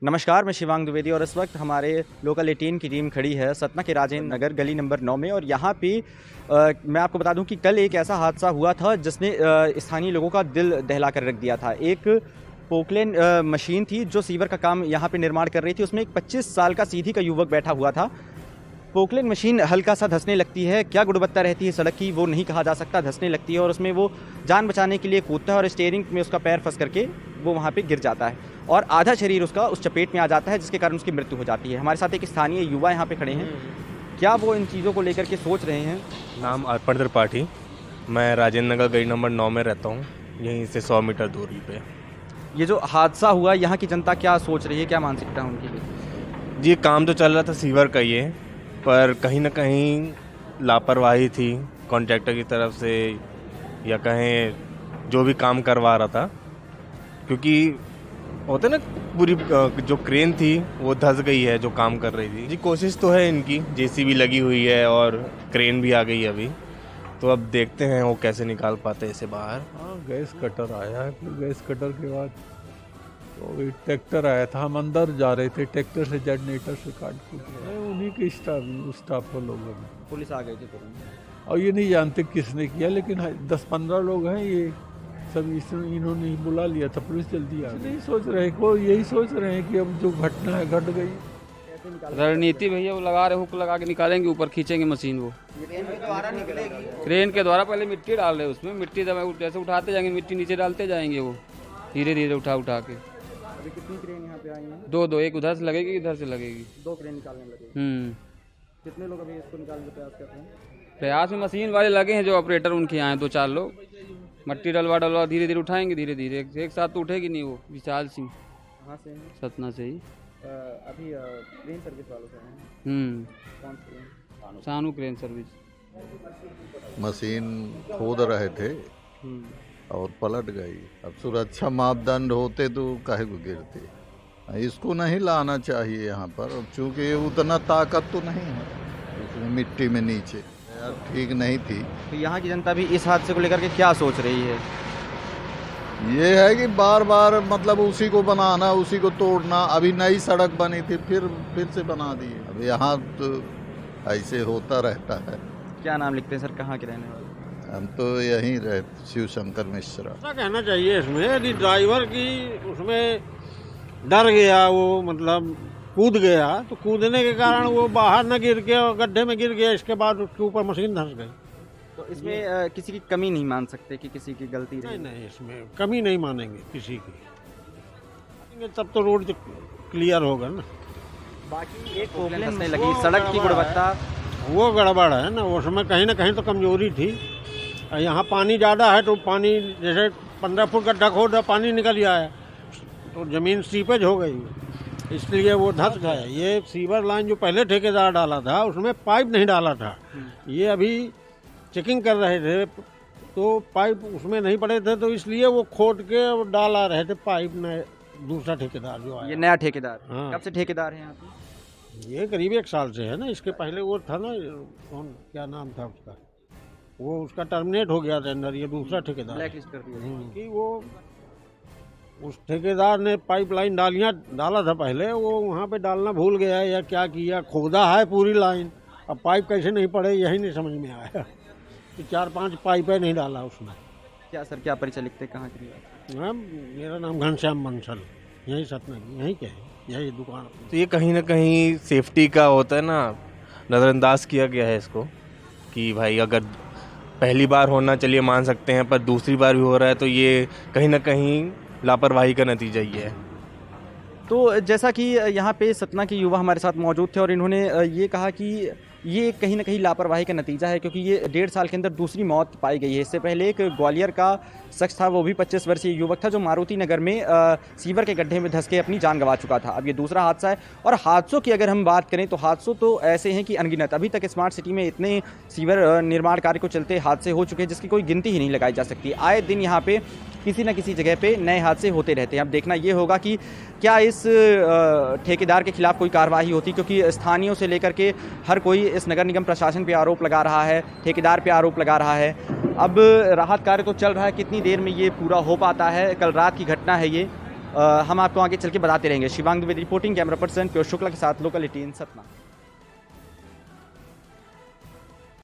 नमस्कार, मैं शिवांग द्विवेदी और इस वक्त हमारे लोकल 18 की टीम खड़ी है सतना के राजेंद्र नगर गली नंबर 9 में। और यहाँ पे मैं आपको बता दूं कि कल एक ऐसा हादसा हुआ था जिसने स्थानीय लोगों का दिल दहला कर रख दिया था। एक पोकलेन मशीन थी जो सीवर का काम यहाँ पे निर्माण कर रही थी। उसमें एक 25 साल का सीधी का युवक बैठा हुआ था। पोकलेन मशीन हल्का सा धंसने लगती है, क्या गुणवत्ता रहती है सड़क की वो नहीं कहा जा सकता, धंसने लगती है और उसमें वो जान बचाने के लिए कूदता है और स्टीयरिंग में उसका पैर फंस करके वो वहाँ पे गिर जाता है और आधा शरीर उसका उस चपेट में आ जाता है, जिसके कारण उसकी मृत्यु हो जाती है। हमारे साथ एक स्थानीय युवा यहाँ पे खड़े हैं, क्या वो इन चीज़ों को लेकर के सोच रहे हैं? नाम अर्पण त्रिपाठी। मैं राजेंद्र नगर गली नंबर 9 में रहता हूँ, यहीं से 100 मीटर दूरी पे। ये जो हादसा हुआ, यहाँ की जनता क्या सोच रही है, क्या मानसिकता है उनकी? जी, काम तो चल रहा था सीवर का ये, पर कहीं ना कहीं लापरवाही थी कॉन्ट्रैक्टर की तरफ से, या कहें जो भी काम करवा रहा था, क्योंकि होता ना पूरी जो क्रेन थी वो धंस गई है जो काम कर रही थी। जी, कोशिश तो है इनकी, जेसीबी लगी हुई है और क्रेन भी आ गई है अभी, तो अब देखते हैं वो कैसे निकाल पाते हैं इसे बाहर। हाँ, गैस कटर आया है। फिर गैस कटर के बाद तो एक ट्रैक्टर आया था, हम अंदर जा रहे थे, ट्रैक्टर से जनरेटर से काट कूट गए। उन्हीं के स्टाफ लोगों ने, पुलिस आ गई थी तुरंत। और ये नहीं जानते किसने किया, लेकिन 10-15 लोग हैं ये सब, इन्होंने ही बुला लिया था, पुलिस जल्दी आ गई। यही सोच रहे हैं कि अब जो घटना है घट गई। रणनीति भैया वो लगा रहे, हुक लगा के निकालेंगे, ऊपर खींचेंगे मशीन। वो क्रेन के द्वारा पहले मिट्टी डाल रहे, उसमें मिट्टी जैसे उठाते जाएंगे, मिट्टी नीचे डालते जाएंगे, वो धीरे धीरे उठा के। अभी कितनी क्रेन यहाँ पे आई हैं? दो, एक उधर से लगेगी, इधर से लगेगी। 2 क्रेन निकालने लगे। कितने लोग अभी इसको निकालने का प्रयास कर रहे हैं? प्रयास में मशीन वाले लगे हैं, जो ऑपरेटर उनके आए 2-4 लोग। मट्टी डलवा धीरे धीरे उठाएंगे, धीरे धीरे। एक साथ तो उठेगी नहीं वो। विशाल सिंह कहाँ से हैं? सतना से ही। अभी क्रेन सर्विस वालों से हैं। कौन सी क्रेन? सानू क्रेन सर्विस। मशीन खोद रहे थे और पलट गई। अब सुरक्षा मापदंड होते तो काहे को गिरती। इसको नहीं लाना चाहिए यहाँ पर, चूँकि उतना ताकत तो नहीं है इसमें मिट्टी में नीचे, यार ठीक नहीं थी। तो यहाँ की जनता भी इस हादसे को लेकर के क्या सोच रही है? ये है कि बार बार मतलब उसी को बनाना, उसी को तोड़ना। अभी नई सड़क बनी थी, फिर से बना दी। अब यहाँ तो ऐसे होता रहता है। क्या नाम लिखते हैं सर, कहाँ के रहने वाले? हम तो यहीं रहते, शिव शंकर मिश्रा। ऐसा कहना चाहिए इसमें, यदि ड्राइवर की उसमें डर गया, वो मतलब कूद गया, तो कूदने के कारण वो बाहर न गिर के गड्ढे में गिर गया, इसके बाद उसके ऊपर मशीन धंस गई। तो इसमें किसी की कमी नहीं मान सकते कि किसी की गलती रही? नहीं, इसमें कमी नहीं मानेंगे किसी की, तब तो रोड क्लियर होगा ना। बाकी एक पोकलेन में लगी सड़क की गुणवत्ता, वो गड़बड़ है ना, उसमें कहीं ना कहीं तो कमजोरी थी। यहाँ पानी ज़्यादा है तो पानी, जैसे 15 फुट गड्ढा खोदा, पानी निकल आया तो ज़मीन सीपेज हो गई, इसलिए वो धंस गया। ये सीवर लाइन जो पहले ठेकेदार डाला था उसमें पाइप नहीं डाला था। ये अभी चेकिंग कर रहे थे तो पाइप उसमें नहीं पड़े थे, तो इसलिए वो खोद के डाला रहे थे पाइप में। दूसरा ठेकेदार जो आया, ये नया ठेकेदार। हाँ। कब से ठेकेदार है यहाँ पे? ये करीब 1 साल से है ना। इसके पहले वो था ना, कौन, क्या नाम था उसका, वो उसका टर्मिनेट हो गया टेंडर। ये दूसरा ठेकेदार ब्लैक लिस्ट कर दिया। कि वो उस ठेकेदार ने पाइपलाइन डाला था पहले, वो वहाँ पे डालना भूल गया या क्या किया, खोदा है पूरी लाइन, अब पाइप कैसे नहीं पड़े यही नहीं समझ में आया कि 4-5 पाइपें नहीं डाला उसमें। क्या सर, क्या परिचय लिखते, कहाँ के लिए? हाँ, मेरा नाम घनश्याम बंसल, यही सतना की, यहीं के है, यही दुकान। तो ये कहीं ना कहीं सेफ्टी का होता है ना, नज़रअंदाज किया गया है इसको, कि भाई अगर पहली बार होना चलिए मान सकते हैं, पर दूसरी बार भी हो रहा है तो ये कहीं ना कहीं लापरवाही का नतीजा ही है। तो जैसा कि यहाँ पे सतना के युवा हमारे साथ मौजूद थे और इन्होंने ये कहा कि ये कहीं ना कहीं लापरवाही का नतीजा है, क्योंकि ये 1.5 साल के अंदर दूसरी मौत पाई गई है। इससे पहले एक ग्वालियर का शख्स था, वो भी 25 वर्षीय युवक था, जो मारुति नगर में सीवर के गड्ढे में धंस के अपनी जान गंवा चुका था। अब ये दूसरा हादसा है। और हादसों की अगर हम बात करें तो हादसों तो ऐसे हैं कि अनगिनत। अभी तक स्मार्ट सिटी में इतने सीवर निर्माण कार्य को चलते हादसे हो चुके हैं जिसकी कोई गिनती ही नहीं लगाई जा सकती। आए दिन यहाँ पे किसी न किसी जगह पे नए हादसे होते रहते हैं। अब देखना ये होगा कि क्या इस ठेकेदार के खिलाफ कोई कार्रवाई होती, क्योंकि स्थानीयों से लेकर के हर कोई इस नगर निगम प्रशासन पे आरोप लगा रहा है, ठेकेदार पे आरोप लगा रहा है। अब राहत कार्य तो चल रहा है, कितनी देर में ये पूरा हो पाता है? कल रात की घटना है ये। हम आपको आगे चल के बताते रहेंगे। Shivang Dwivedi reporting, camera person Piyush Shukla के साथ, लोकल 18 सतना।